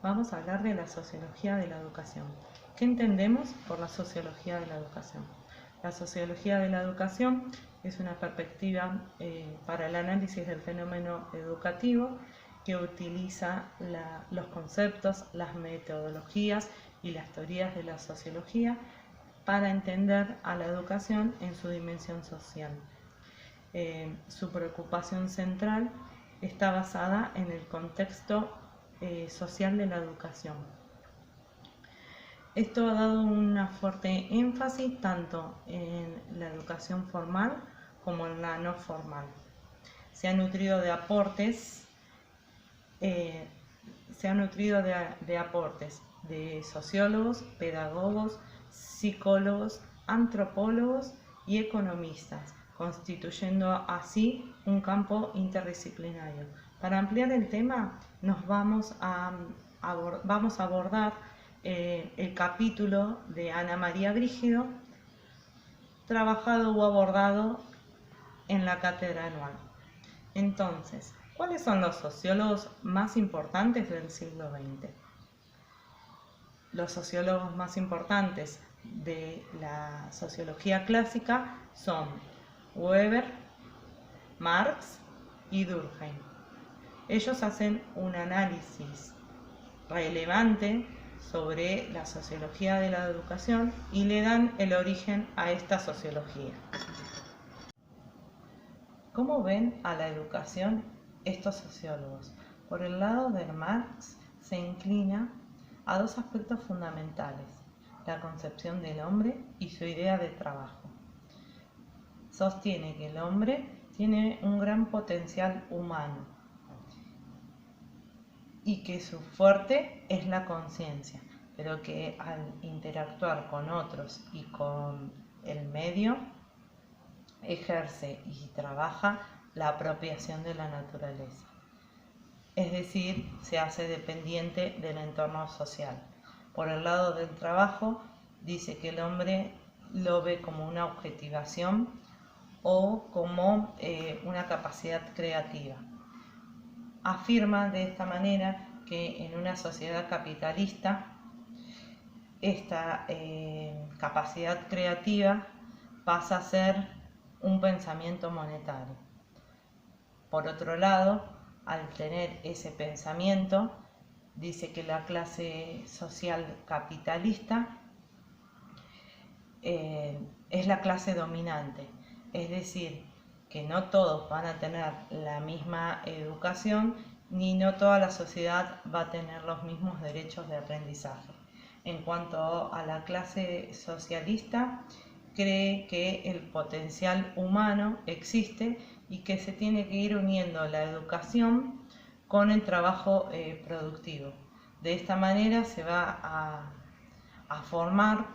Vamos a hablar de la sociología de la educación. ¿Qué entendemos por la sociología de la educación? La sociología de la educación es una perspectiva para el análisis del fenómeno educativo que utiliza los conceptos, las metodologías y las teorías de la sociología para entender a la educación en su dimensión social. Su preocupación central está basada en el contexto social de la educación. Esto ha dado una fuerte énfasis tanto en la educación formal como en la no formal. Se ha nutrido de aportes de sociólogos, pedagogos, psicólogos, antropólogos y economistas, constituyendo así un campo interdisciplinario. Para ampliar el tema, vamos a abordar el capítulo de Ana María Brígido, trabajado o abordado en la cátedra anual. Entonces, ¿cuáles son los sociólogos más importantes del siglo XX? Los sociólogos más importantes de la sociología clásica son Weber, Marx y Durkheim. Ellos hacen un análisis relevante sobre la sociología de la educación y le dan el origen a esta sociología. ¿Cómo ven a la educación estos sociólogos? Por el lado de Marx se inclina a dos aspectos fundamentales: la concepción del hombre y su idea de trabajo. Sostiene que el hombre tiene un gran potencial humano y que su fuerte es la conciencia, pero que al interactuar con otros y con el medio, ejerce y trabaja la apropiación de la naturaleza. Es decir, se hace dependiente del entorno social. Por el lado del trabajo, dice que el hombre lo ve como una objetivación o como una capacidad creativa. Afirma de esta manera que en una sociedad capitalista esta capacidad creativa pasa a ser un pensamiento monetario. Por otro lado, al tener ese pensamiento, dice que la clase social capitalista es la clase dominante, es decir, que no todos van a tener la misma educación ni no toda la sociedad va a tener los mismos derechos de aprendizaje. En cuanto a la clase socialista, cree que el potencial humano existe y que se tiene que ir uniendo la educación con el trabajo productivo. De esta manera se va a formar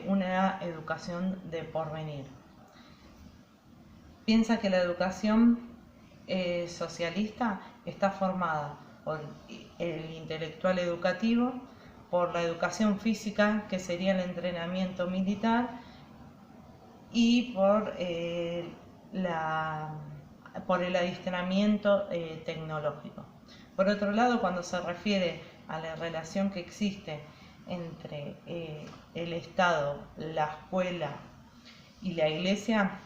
una educación de porvenir. Piensa que la educación socialista está formada por el intelectual educativo, por la educación física, que sería el entrenamiento militar, y por el adiestramiento tecnológico. Por otro lado, cuando se refiere a la relación que existe entre el Estado, la escuela y la Iglesia,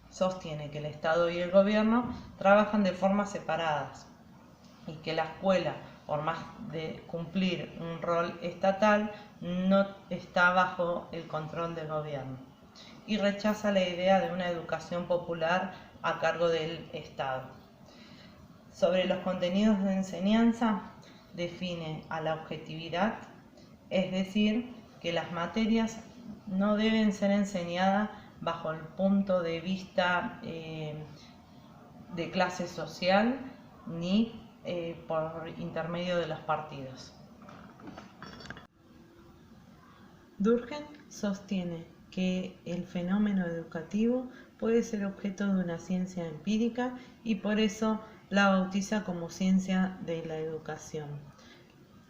sostiene que el Estado y el gobierno trabajan de formas separadas y que la escuela, por más de cumplir un rol estatal, no está bajo el control del gobierno, y rechaza la idea de una educación popular a cargo del Estado. Sobre los contenidos de enseñanza, define a la objetividad, es decir, que las materias no deben ser enseñadas bajo el punto de vista de clase social ni por intermedio de los partidos. Durkheim sostiene que el fenómeno educativo puede ser objeto de una ciencia empírica y por eso la bautiza como ciencia de la educación.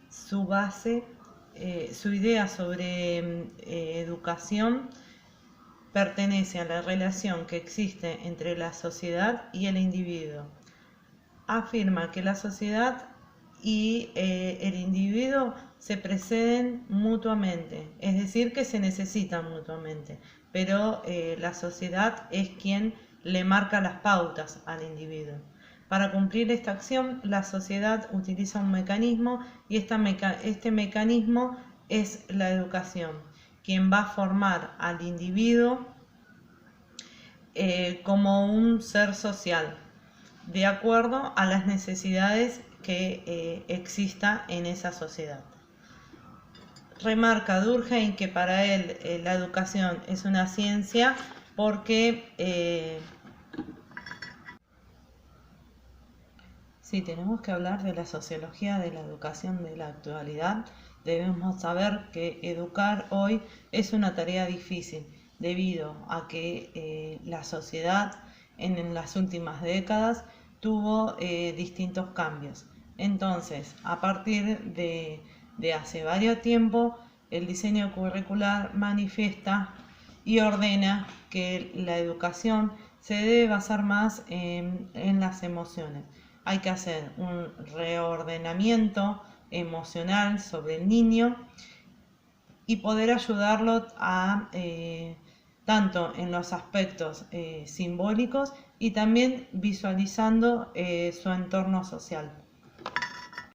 Su idea sobre educación pertenece a la relación que existe entre la sociedad y el individuo. Afirma que la sociedad y el individuo se preceden mutuamente, es decir, que se necesitan mutuamente, pero la sociedad es quien le marca las pautas al individuo. Para cumplir esta acción, la sociedad utiliza un mecanismo y este mecanismo es la educación, quien va a formar al individuo como un ser social, de acuerdo a las necesidades que exista en esa sociedad. Remarca Durkheim que para él la educación es una ciencia porque si tenemos que hablar de la sociología de la educación de la actualidad, debemos saber que educar hoy es una tarea difícil debido a que la sociedad en las últimas décadas tuvo distintos cambios. Entonces, a partir de hace varios tiempo, el diseño curricular manifiesta y ordena que la educación se debe basar más en las emociones. Hay que hacer un reordenamiento emocional sobre el niño y poder ayudarlo a tanto en los aspectos simbólicos y también visualizando su entorno social.